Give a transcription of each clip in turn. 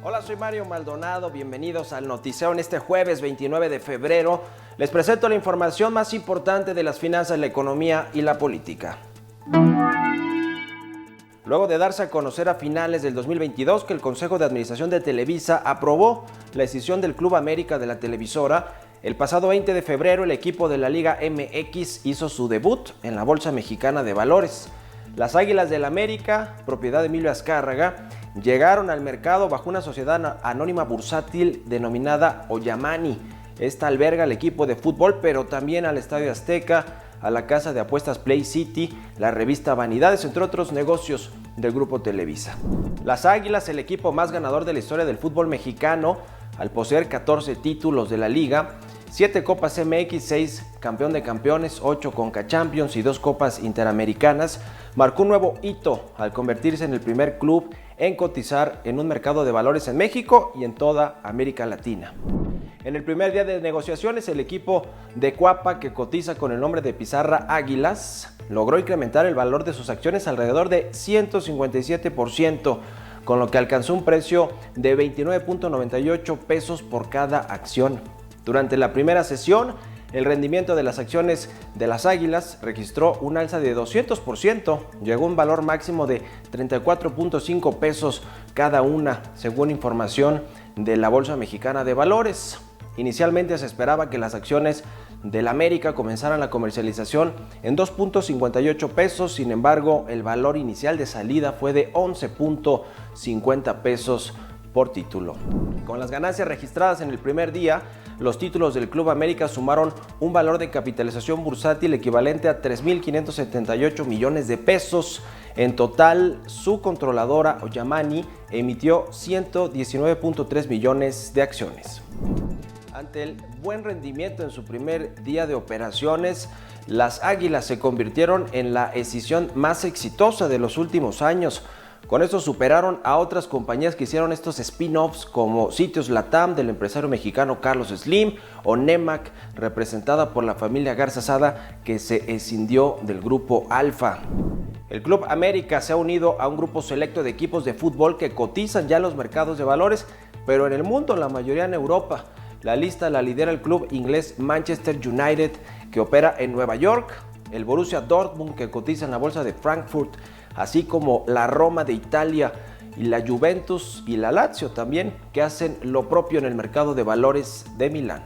Hola, soy Mario Maldonado, bienvenidos al Noticiero en este jueves 29 de febrero. Les presento la información más importante de las finanzas, la economía y la política. Luego de darse a conocer a finales del 2022 que el Consejo de Administración de Televisa aprobó la decisión del Club América de la televisora, el pasado 20 de febrero el equipo de la Liga MX hizo su debut en la Bolsa Mexicana de Valores. Las Águilas del América, propiedad de Emilio Azcárraga, llegaron al mercado bajo una sociedad anónima bursátil denominada Oyamani. Esta alberga al equipo de fútbol, pero también al Estadio Azteca, a la casa de apuestas Play City, la revista Vanidades, entre otros negocios del Grupo Televisa. Las Águilas, el equipo más ganador de la historia del fútbol mexicano, al poseer 14 títulos de la liga, 7 Copas MX, 6 Campeón de Campeones, 8 Conca Champions y 2 Copas Interamericanas, marcó un nuevo hito al convertirse en el primer club en cotizar en un mercado de valores en México y en toda América Latina. En el primer día de negociaciones, el equipo de Cuapa, que cotiza con el nombre de Pizarra Águilas, logró incrementar el valor de sus acciones alrededor de 157%, con lo que alcanzó un precio de 29.98 pesos por cada acción. Durante la primera sesión, el rendimiento de las acciones de las Águilas registró un alza de 200%, llegó a un valor máximo de 34.5 pesos cada una, según información de la Bolsa Mexicana de Valores. Inicialmente se esperaba que las acciones del América comenzaran la comercialización en 2.58 pesos, sin embargo, el valor inicial de salida fue de 11.50 pesos por título. Con las ganancias registradas en el primer día, los títulos del Club América sumaron un valor de capitalización bursátil equivalente a 3.578 millones de pesos. En total, su controladora Oyamani emitió 119.3 millones de acciones. Ante el buen rendimiento en su primer día de operaciones, las Águilas se convirtieron en la escisión más exitosa de los últimos años. Con esto superaron a otras compañías que hicieron estos spin-offs como Sitios Latam del empresario mexicano Carlos Slim o Nemac, representada por la familia Garza Sada, que se escindió del grupo Alfa. El Club América se ha unido a un grupo selecto de equipos de fútbol que cotizan ya en los mercados de valores, pero en el mundo, la mayoría en Europa. La lista la lidera el club inglés Manchester United, que opera en Nueva York, el Borussia Dortmund, que cotiza en la bolsa de Frankfurt, así como la Roma de Italia y la Juventus y la Lazio también, que hacen lo propio en el mercado de valores de Milán.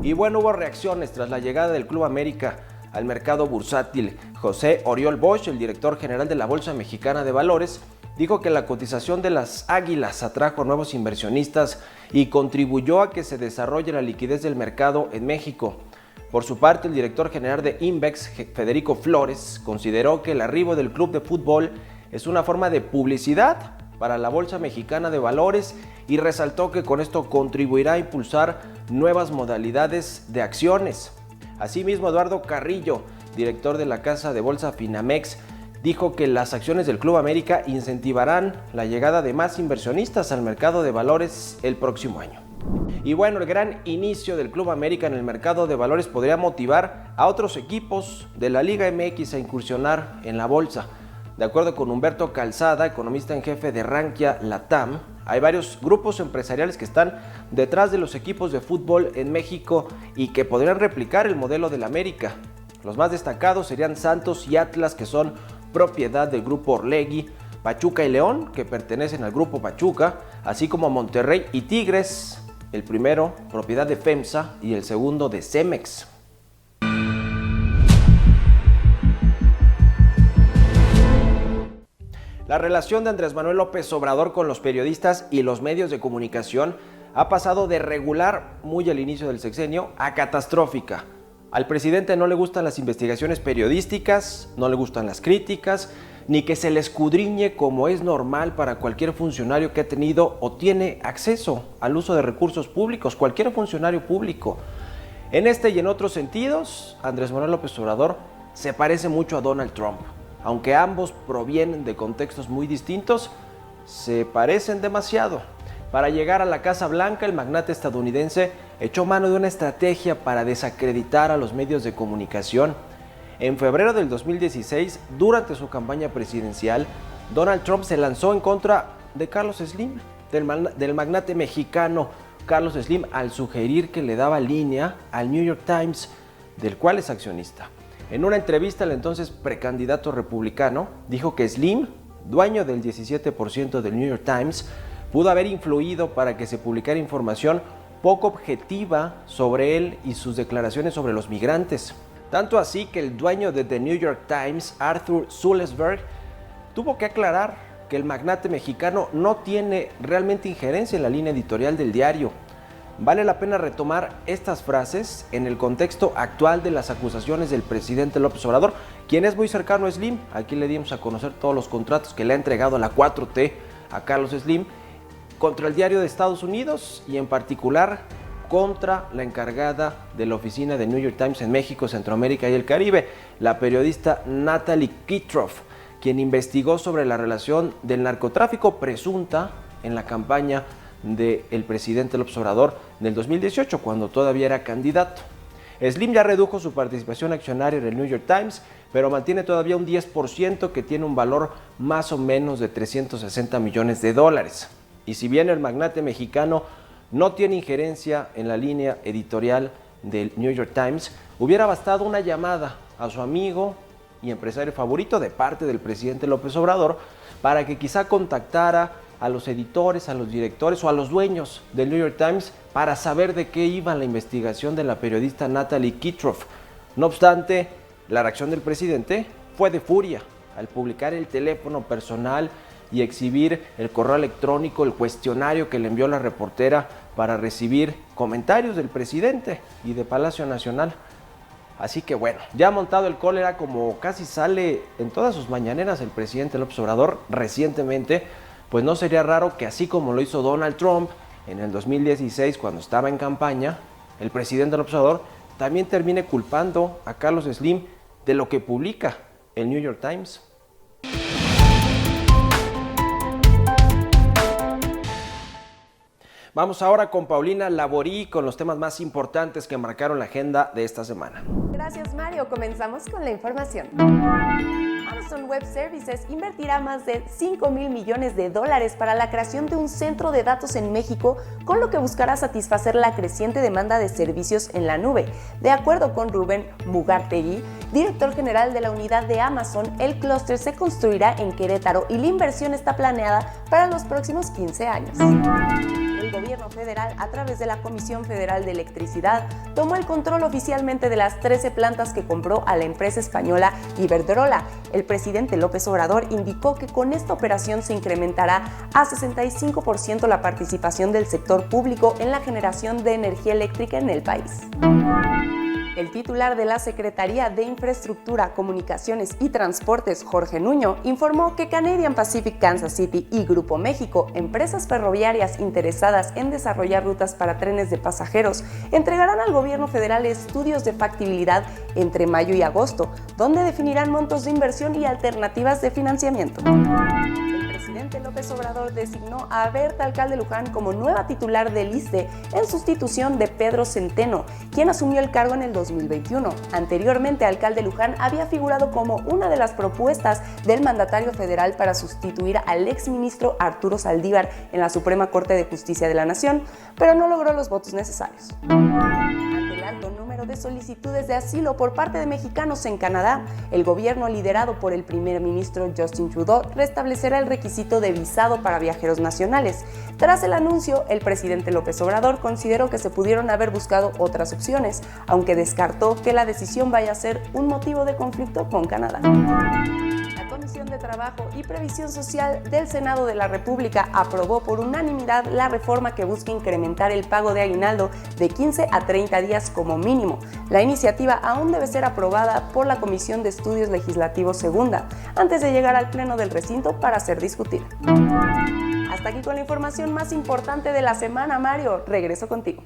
Y bueno, hubo reacciones tras la llegada del Club América al mercado bursátil. José Oriol Bosch, el director general de la Bolsa Mexicana de Valores, dijo que la cotización de las Águilas atrajo a nuevos inversionistas y contribuyó a que se desarrolle la liquidez del mercado en México. Por su parte, el director general de Invex, Federico Flores, consideró que el arribo del club de fútbol es una forma de publicidad para la Bolsa Mexicana de Valores y resaltó que con esto contribuirá a impulsar nuevas modalidades de acciones. Asimismo, Eduardo Carrillo, director de la casa de bolsa Finamex, dijo que las acciones del Club América incentivarán la llegada de más inversionistas al mercado de valores el próximo año. Y bueno, el gran inicio del Club América en el mercado de valores podría motivar a otros equipos de la Liga MX a incursionar en la bolsa. De acuerdo con Humberto Calzada, economista en jefe de Rankia Latam, hay varios grupos empresariales que están detrás de los equipos de fútbol en México y que podrían replicar el modelo del América. Los más destacados serían Santos y Atlas, que son propiedad del grupo Orlegui, Pachuca y León, que pertenecen al grupo Pachuca, así como Monterrey y Tigres, el primero propiedad de FEMSA y el segundo de Cemex. La relación de Andrés Manuel López Obrador con los periodistas y los medios de comunicación ha pasado de regular muy al inicio del sexenio a catastrófica. Al presidente no le gustan las investigaciones periodísticas, no le gustan las críticas, ni que se le escudriñe como es normal para cualquier funcionario que ha tenido o tiene acceso al uso de recursos públicos, cualquier funcionario público. En este y en otros sentidos, Andrés Manuel López Obrador se parece mucho a Donald Trump. Aunque ambos provienen de contextos muy distintos, se parecen demasiado. Para llegar a la Casa Blanca, el magnate estadounidense echó mano de una estrategia para desacreditar a los medios de comunicación. En febrero del 2016, durante su campaña presidencial, Donald Trump se lanzó en contra de Carlos Slim, del magnate mexicano Carlos Slim al sugerir que le daba línea al New York Times, del cual es accionista. En una entrevista, el entonces precandidato republicano dijo que Slim, dueño del 17% del New York Times, pudo haber influido para que se publicara información poco objetiva sobre él y sus declaraciones sobre los migrantes. Tanto así que el dueño de The New York Times, Arthur Sulzberger, tuvo que aclarar que el magnate mexicano no tiene realmente injerencia en la línea editorial del diario. Vale la pena retomar estas frases en el contexto actual de las acusaciones del presidente López Obrador, quien es muy cercano a Slim. Aquí le dimos a conocer todos los contratos que le ha entregado la 4T a Carlos Slim contra el diario de Estados Unidos y en particular contra la encargada de la oficina de New York Times en México, Centroamérica y el Caribe, la periodista Natalie Kitroff, quien investigó sobre la relación del narcotráfico presunta en la campaña del presidente López Obrador del 2018, cuando todavía era candidato. Slim ya redujo su participación accionaria en el New York Times, pero mantiene todavía un 10% que tiene un valor más o menos de $360 millones. Y si bien el magnate mexicano no tiene injerencia en la línea editorial del New York Times, hubiera bastado una llamada a su amigo y empresario favorito de parte del presidente López Obrador para que quizá contactara a los editores, a los directores o a los dueños del New York Times para saber de qué iba la investigación de la periodista Natalie Kitroff. No obstante, la reacción del presidente fue de furia al publicar el teléfono personal y exhibir el correo electrónico, el cuestionario que le envió la reportera para recibir comentarios del presidente y de Palacio Nacional. Así que bueno, ya montado el cólera, como casi sale en todas sus mañaneras el presidente López Obrador recientemente, pues no sería raro que así como lo hizo Donald Trump en el 2016 cuando estaba en campaña, el presidente López Obrador también termine culpando a Carlos Slim de lo que publica el New York Times. Vamos ahora con Paulina Laborí con los temas más importantes que marcaron la agenda de esta semana. Gracias, Mario. Comenzamos con la información. Amazon Web Services invertirá más de $5,000 millones para la creación de un centro de datos en México, con lo que buscará satisfacer la creciente demanda de servicios en la nube. De acuerdo con Rubén Mugartegui, director general de la unidad de Amazon, el clúster se construirá en Querétaro y la inversión está planeada para los próximos 15 años. El gobierno federal, a través de la Comisión Federal de Electricidad, tomó el control oficialmente de las 13 plantas que compró a la empresa española Iberdrola. El presidente López Obrador indicó que con esta operación se incrementará a 65% la participación del sector público en la generación de energía eléctrica en el país. El titular de la Secretaría de Infraestructura, Comunicaciones y Transportes, Jorge Nuño, informó que Canadian Pacific Kansas City y Grupo México, empresas ferroviarias interesadas en desarrollar rutas para trenes de pasajeros, entregarán al gobierno federal estudios de factibilidad entre mayo y agosto, donde definirán montos de inversión y alternativas de financiamiento. El presidente López Obrador designó a Berta Alcalde Luján como nueva titular del ISSSTE en sustitución de Pedro Centeno, quien asumió el cargo en el 2021. Anteriormente, Alcalde Luján había figurado como una de las propuestas del mandatario federal para sustituir al exministro Arturo Saldívar en la Suprema Corte de Justicia de la Nación, pero no logró los votos necesarios. Ante el alto número de solicitudes de asilo por parte de mexicanos en Canadá, el gobierno liderado por el primer ministro Justin Trudeau restablecerá el requisito de visado para viajeros nacionales. Tras el anuncio, el presidente López Obrador consideró que se pudieron haber buscado otras opciones, aunque descartó que la decisión vaya a ser un motivo de conflicto con Canadá. La Comisión de Trabajo y Previsión Social del Senado de la República aprobó por unanimidad la reforma que busca incrementar el pago de aguinaldo de 15 a 30 días como mínimo. La iniciativa aún debe ser aprobada por la Comisión de Estudios Legislativos Segunda, antes de llegar al Pleno del recinto para ser discutida. Hasta aquí con la información más importante de la semana, Mario. Regreso contigo.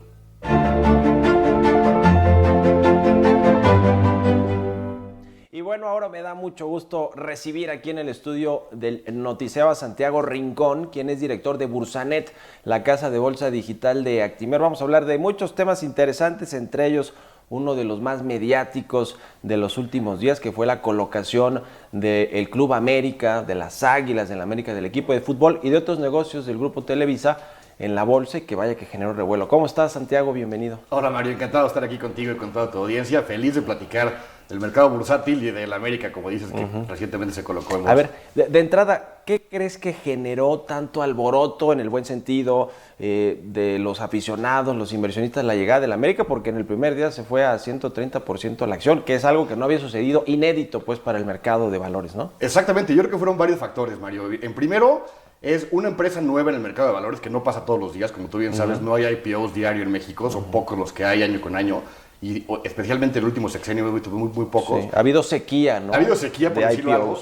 Y bueno, ahora me da mucho gusto recibir aquí en el estudio del Noticiero a Santiago Rincón, quien es director de Bursanet, la casa de bolsa digital de Actinver. Vamos a hablar de muchos temas interesantes, entre ellos uno de los más mediáticos de los últimos días, que fue la colocación del Club América, de las Águilas del América, del equipo de fútbol y de otros negocios del Grupo Televisa en la bolsa, y que vaya que generó revuelo. ¿Cómo estás, Santiago? Bienvenido. Hola, Mario, encantado de estar aquí contigo y con toda tu audiencia. Feliz de platicar del mercado bursátil y del América, como dices, que recientemente se colocó en bolsa. A ver, de entrada, ¿qué crees que generó tanto alboroto, en el buen sentido, de los aficionados, los inversionistas, la llegada del América? Porque en el primer día se fue a 130% la acción, que es algo que no había sucedido, inédito pues para el mercado de valores, ¿no? Exactamente, yo creo que fueron varios factores, Mario. En primero, es una empresa nueva en el mercado de valores que no pasa todos los días, como tú bien sabes, no hay IPOs diario en México, son pocos los que hay año con año. Y especialmente el último sexenio hemos visto muy pocos. Sí, ha habido sequía, ¿no? Ha habido sequía, por de decirlo algo.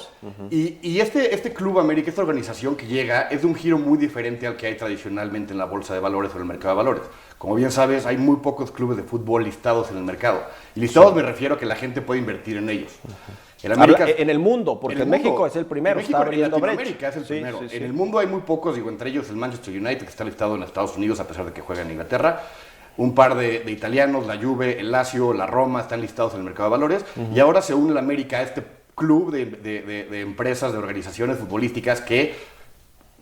IPOs. Y este Club América, esta organización que llega, es de un giro muy diferente al que hay tradicionalmente en la bolsa de valores o en el mercado de valores. Como bien sabes, hay muy pocos clubes de fútbol listados en el mercado. Y listados me refiero a que la gente puede invertir en ellos. El América, en el mundo, porque en México es el primero. En México, está abriendo en Latinoamérica es el primero. Sí. En el mundo hay muy pocos, entre ellos el Manchester United, que está listado en Estados Unidos a pesar de que juega en Inglaterra. Un par de italianos, la Juve, el Lazio, la Roma, están listados en el mercado de valores. Y ahora se une el América a este club de empresas, de organizaciones futbolísticas que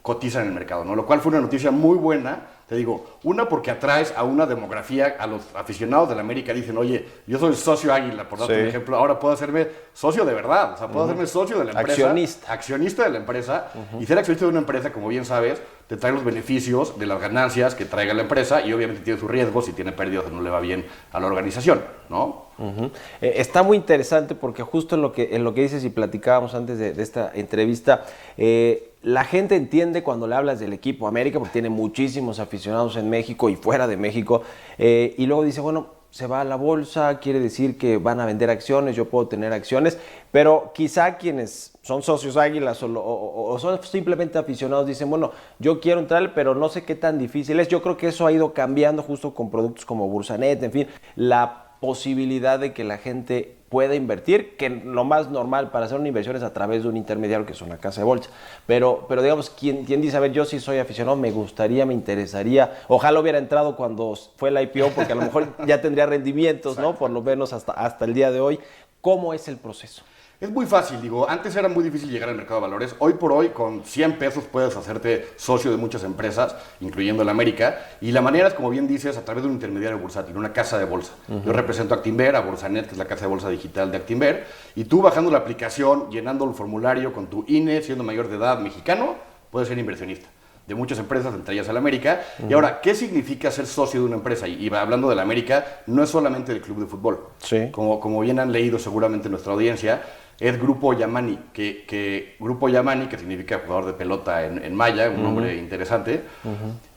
cotizan en el mercado, ¿no? Lo cual fue una noticia muy buena. Te digo, una, porque atraes a una demografía, a los aficionados de la América dicen, oye, yo soy socio Águila, por darte un ejemplo, ahora puedo hacerme socio de verdad, o sea, puedo hacerme socio de la empresa. Accionista de la empresa. Y ser accionista de una empresa, como bien sabes, te trae los beneficios de las ganancias que traiga la empresa y obviamente tiene sus riesgos, si tiene pérdidas o no le va bien a la organización, ¿no? Está muy interesante porque justo en lo que dices y platicábamos antes de esta entrevista, la gente entiende cuando le hablas del equipo América, porque tiene muchísimos aficionados en México y fuera de México, y luego dice, bueno, se va a la bolsa, quiere decir que van a vender acciones, yo puedo tener acciones, pero quizá quienes son socios Águilas o son simplemente aficionados dicen, bueno, yo quiero entrar, pero no sé qué tan difícil es. Yo creo que eso ha ido cambiando justo con productos como Bursanet, en fin, la posibilidad de que la gente pueda invertir, que lo más normal para hacer una inversión es a través de un intermediario que es una casa de bolsa, pero digamos, quien dice, a ver, yo sí soy aficionado, me gustaría, me interesaría, ojalá hubiera entrado cuando fue el IPO, porque a lo mejor ya tendría rendimientos, ¿no? Por lo menos hasta el día de hoy. ¿Cómo es el proceso? Es muy fácil, digo, antes era muy difícil llegar al mercado de valores. Hoy por hoy, con 100 pesos puedes hacerte socio de muchas empresas, incluyendo la América. Y la manera es, como bien dices, a través de un intermediario bursátil, una casa de bolsa. Yo represento a Actinver, a Bursanet, que es la casa de bolsa digital de Actinver. Y tú, bajando la aplicación, llenando el formulario con tu INE, siendo mayor de edad mexicano, puedes ser inversionista de muchas empresas, entre ellas la América. Y ahora, ¿qué significa ser socio de una empresa? Y hablando de la América, no es solamente el club de fútbol. Sí. Como bien han leído seguramente nuestra audiencia, es Grupo Yamani, Grupo Yamani, que significa jugador de pelota en maya, un nombre interesante,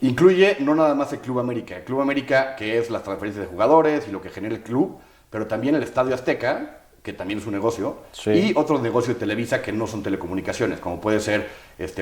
incluye no nada más el Club América. El Club América, que es las transferencias de jugadores y lo que genera el club, pero también el Estadio Azteca, que también es un negocio, y otros negocios de Televisa que no son telecomunicaciones, como puede ser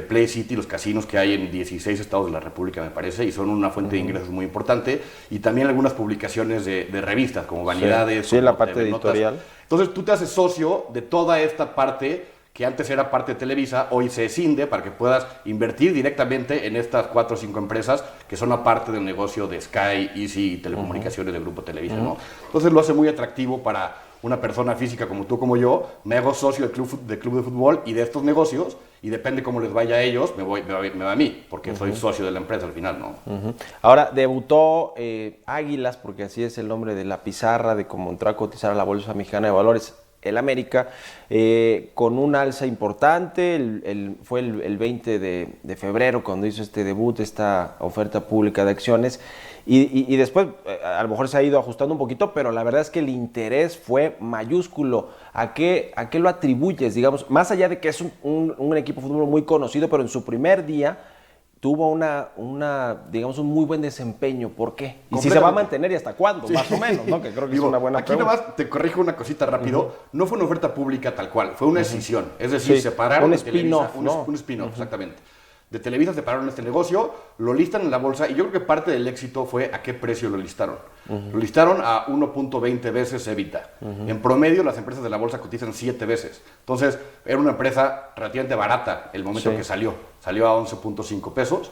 Play City, los casinos que hay en 16 estados de la República, me parece, y son una fuente de ingresos muy importante, y también algunas publicaciones de revistas, como Vanidades. Sí, la parte editorial. Entonces tú te haces socio de toda esta parte que antes era parte de Televisa, hoy se escinde para que puedas invertir directamente en estas 4 o 5 empresas que son una parte del negocio de Sky, Easy y Telecomunicaciones del Grupo Televisa, ¿no? Entonces lo hace muy atractivo para una persona física como tú, como yo. Me hago socio del club de fútbol y de estos negocios, y depende cómo les vaya a ellos, me va a mí, porque soy socio de la empresa al final, ¿no? Ahora, debutó Águilas, porque así es el nombre de la pizarra de cómo entró a cotizar a la Bolsa Mexicana de Valores, el América, con un alza importante. Fue el 20 de febrero cuando hizo este debut, esta oferta pública de acciones, y después a lo mejor se ha ido ajustando un poquito, pero la verdad es que el interés fue mayúsculo. ¿A qué lo atribuyes, digamos, más allá de que es un equipo de fútbol muy conocido, pero en su primer día tuvo digamos, un muy buen desempeño? ¿Por qué? Y si se va a mantener y hasta cuándo, más o menos, ¿no? Que creo que es una buena pregunta. Aquí nomás te corrijo una cosita rápido. No fue una oferta pública tal cual, fue una escisión. Es decir, separaron un de spin-off, Televisa, un spin-off, exactamente. De Televisa separaron este negocio, lo listan en la bolsa, y yo creo que parte del éxito fue a qué precio lo listaron. Lo listaron a 1.20 veces EBITDA. En promedio, las empresas de la bolsa cotizan 7 veces. Entonces, era una empresa relativamente barata el momento que salió. Salió a 11.5 pesos.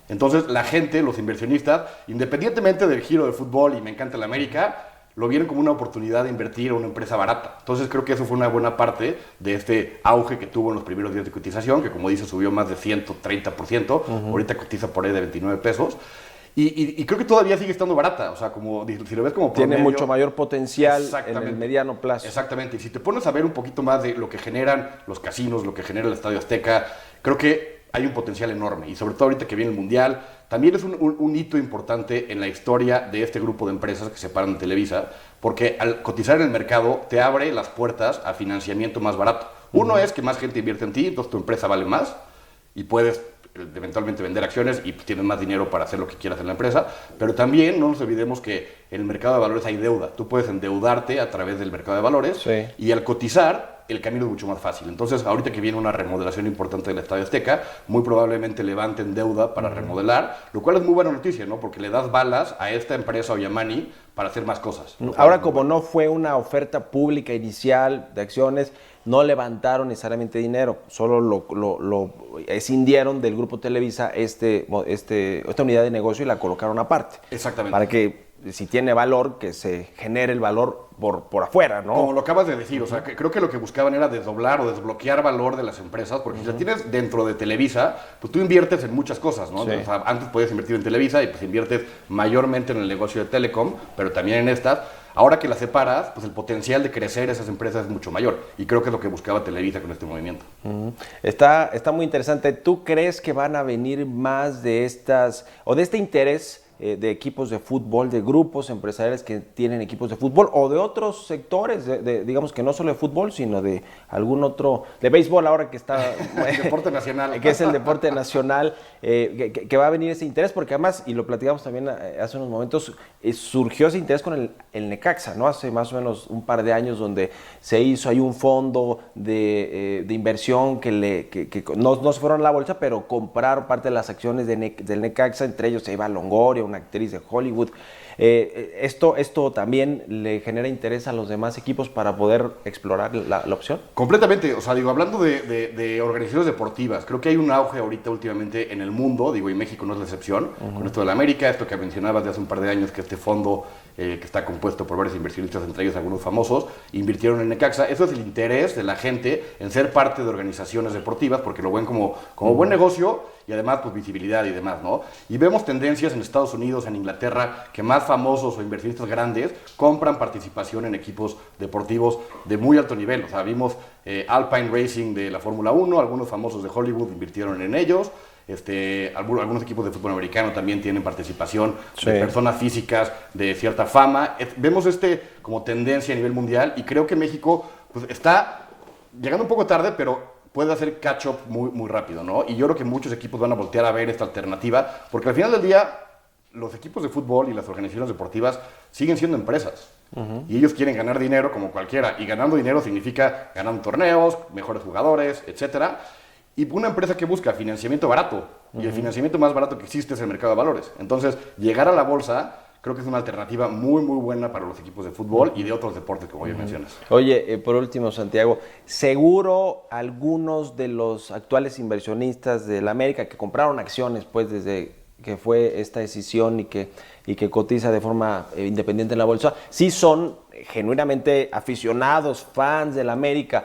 Entonces, la gente, los inversionistas, independientemente del giro del fútbol, y me encanta la América, lo vieron como una oportunidad de invertir en una empresa barata. Entonces creo que eso fue una buena parte de este auge que tuvo en los primeros días de cotización, que como dice subió más de 130%, ahorita cotiza por ahí de 29 pesos. Y creo que todavía sigue estando barata, o sea, como si lo ves como tiene promedio, mucho mayor potencial en el mediano plazo. Exactamente, y si te pones a ver un poquito más de lo que generan los casinos, lo que genera el Estadio Azteca, creo que hay un potencial enorme, y sobre todo ahorita que viene el Mundial, también es un hito importante en la historia de este grupo de empresas que se paran de Televisa, porque al cotizar en el mercado te abre las puertas a financiamiento más barato. Uno es que más gente invierte en ti, entonces tu empresa vale más, y puedes eventualmente vender acciones y pues, tienes más dinero para hacer lo que quieras en la empresa, pero también no nos olvidemos que en el mercado de valores hay deuda. Tú puedes endeudarte a través del mercado de valores y al cotizar el camino es mucho más fácil. Entonces, ahorita que viene una remodelación importante del Estadio Azteca, muy probablemente levanten deuda para remodelar, lo cual es muy buena noticia, ¿no? Porque le das balas a esta empresa o Yamani para hacer más cosas. Ahora, como no fue una oferta pública inicial de acciones, no levantaron necesariamente dinero, solo lo escindieron del grupo Televisa esta unidad de negocio y la colocaron aparte. Exactamente. Para que, si tiene valor, que se genere el valor por afuera, ¿no? Como lo acabas de decir, o sea, creo que lo que buscaban era desdoblar o desbloquear valor de las empresas, porque si la tienes dentro de Televisa, pues tú inviertes en muchas cosas, ¿no? Sí. O sea, antes podías invertir en Televisa y pues inviertes mayormente en el negocio de Telecom, pero también en estas. Ahora que las separas, pues el potencial de crecer esas empresas es mucho mayor. Y creo que es lo que buscaba Televisa con este movimiento. Está muy interesante. ¿Tú crees que van a venir más de estas, o de este interés de equipos de fútbol, de grupos empresariales que tienen equipos de fútbol, o de otros sectores, digamos que no solo de fútbol, sino de algún otro, de béisbol ahora que está... El deporte nacional. Que es el deporte nacional, que va a venir ese interés, porque además, y lo platicamos también hace unos momentos, surgió ese interés con el Necaxa, ¿no? Hace más o menos un par de años, donde se hizo ahí un fondo de inversión que no se fueron a la bolsa, pero compraron parte de las acciones del Necaxa, entre ellos Eva Longoria, una actriz de Hollywood. ¿Esto también le genera interés a los demás equipos para poder explorar la opción? Completamente, o sea, digo, hablando de organizaciones deportivas, creo que hay un auge ahorita últimamente en el mundo, digo, y México no es la excepción, con esto de la América, esto que mencionabas de hace un par de años, que este fondo que está compuesto por varios inversionistas, entre ellos algunos famosos, invirtieron en Necaxa. Eso es el interés de la gente en ser parte de organizaciones deportivas, porque lo ven como buen negocio y además pues visibilidad y demás, ¿no? Y vemos tendencias en Estados Unidos, en Inglaterra, que más famosos o inversionistas grandes compran participación en equipos deportivos de muy alto nivel. O sea, vimos Alpine Racing de la Fórmula 1, algunos famosos de Hollywood invirtieron en ellos. Algunos equipos de fútbol americano también tienen participación de personas físicas de cierta fama. Vemos como tendencia a nivel mundial y creo que México pues, está llegando un poco tarde, pero puede hacer catch-up muy, muy rápido, ¿no? Y yo creo que muchos equipos van a voltear a ver esta alternativa, porque al final del día los equipos de fútbol y las organizaciones deportivas siguen siendo empresas. Y ellos quieren ganar dinero como cualquiera, y ganando dinero significa ganando torneos, mejores jugadores, etcétera. Y una empresa que busca financiamiento barato, y el financiamiento más barato que existe es el mercado de valores. Entonces, llegar a la bolsa creo que es una alternativa muy, muy buena para los equipos de fútbol y de otros deportes, como ya mencionas. Oye, por último, Santiago, seguro algunos de los actuales inversionistas de la América que compraron acciones, pues, desde que fue esta decisión y que cotiza de forma independiente en la bolsa, sí son genuinamente aficionados, fans de la América.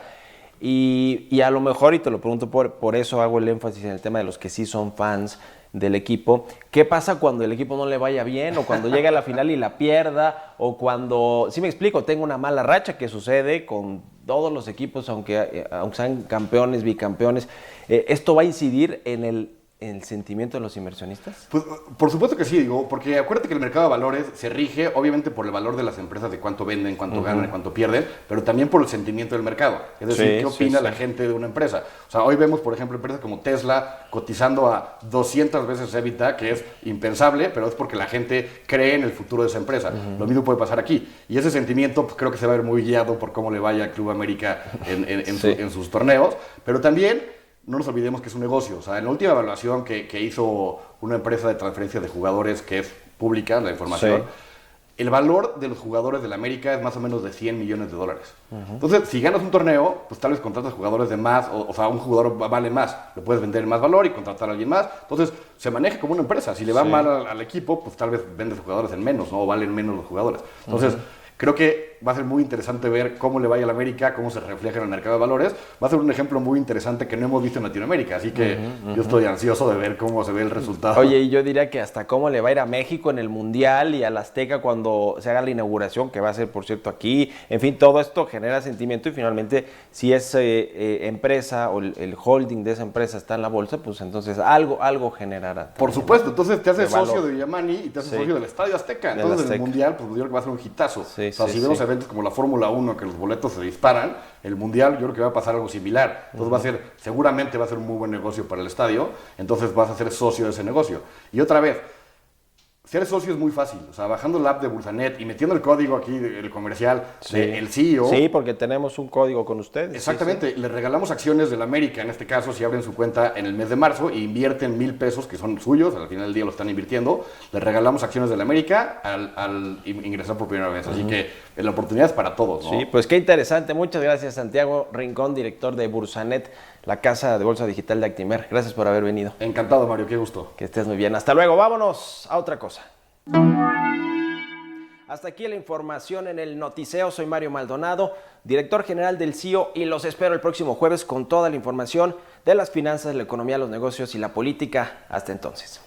Y a lo mejor, y te lo pregunto por eso hago el énfasis en el tema de los que sí son fans del equipo, ¿qué pasa cuando el equipo no le vaya bien, o cuando llegue a la final y la pierda, o cuando, sí me explico, tenga una mala racha, que sucede con todos los equipos, aunque sean campeones, bicampeones? ¿Esto va a incidir en el sentimiento de los inversionistas? Pues, por supuesto que sí, digo, porque acuérdate que el mercado de valores se rige obviamente por el valor de las empresas, de cuánto venden, cuánto ganan, cuánto pierden, pero también por el sentimiento del mercado. Es decir, ¿qué opina la gente de una empresa? O sea, hoy vemos, por ejemplo, empresas como Tesla cotizando a 200 veces EBITDA, que es impensable, pero es porque la gente cree en el futuro de esa empresa. Lo mismo puede pasar aquí. Y ese sentimiento pues, creo que se va a ver muy guiado por cómo le vaya a Club América en sus torneos, pero también no nos olvidemos que es un negocio. O sea, en la última evaluación que hizo una empresa de transferencia de jugadores, que es pública, la información, el valor de los jugadores de la América es más o menos de $100 millones. Entonces, si ganas un torneo, pues tal vez contratas jugadores de más, o sea, un jugador vale más, lo puedes vender en más valor y contratar a alguien más. Entonces, se maneja como una empresa. Si le va mal al equipo, pues tal vez vendes jugadores en menos, ¿no? O valen menos los jugadores. Entonces, Creo que va a ser muy interesante ver cómo le vaya a la América, cómo se refleja en el mercado de valores. Va a ser un ejemplo muy interesante que no hemos visto en Latinoamérica, así que yo estoy ansioso de ver cómo se ve el resultado. Oye, y yo diría que hasta cómo le va a ir a México en el Mundial y al Azteca cuando se haga la inauguración, que va a ser, por cierto, aquí. En fin, todo esto genera sentimiento y finalmente, si es empresa o el holding de esa empresa está en la bolsa, pues entonces algo generará. Por supuesto, entonces te haces de valor. socio de Villamani y te haces Sí. socio del Estadio Azteca. Del Entonces, en el Azteca. Mundial, pues yo creo que va a ser un hitazo. Sí, o sea, sí, si vemos sí. eventos como la Fórmula 1, que los boletos se disparan, el Mundial yo creo que va a pasar algo similar. Entonces va a ser, seguramente va a ser un muy buen negocio para el estadio, entonces vas a ser socio de ese negocio. Y otra vez, ser socio es muy fácil, o sea, bajando la app de Bursanet y metiendo el código aquí, el comercial, del CEO. Sí, porque tenemos un código con ustedes. Exactamente, le regalamos acciones del América, en este caso, si abren su cuenta en el mes de marzo e invierten 1,000 pesos, que son suyos, al final del día lo están invirtiendo, le regalamos acciones del América al ingresar por primera vez. Así que la oportunidad es para todos, ¿no? Sí, pues qué interesante. Muchas gracias, Santiago Rincón, director de Bursanet, la casa de bolsa digital de Actimer. Gracias por haber venido. Encantado, Mario, qué gusto. Que estés muy bien. Hasta luego. Vámonos a otra cosa. Hasta aquí la información en el Noticeo. Soy Mario Maldonado, director general del CIO, y los espero el próximo jueves con toda la información de las finanzas, la economía, los negocios y la política. Hasta entonces.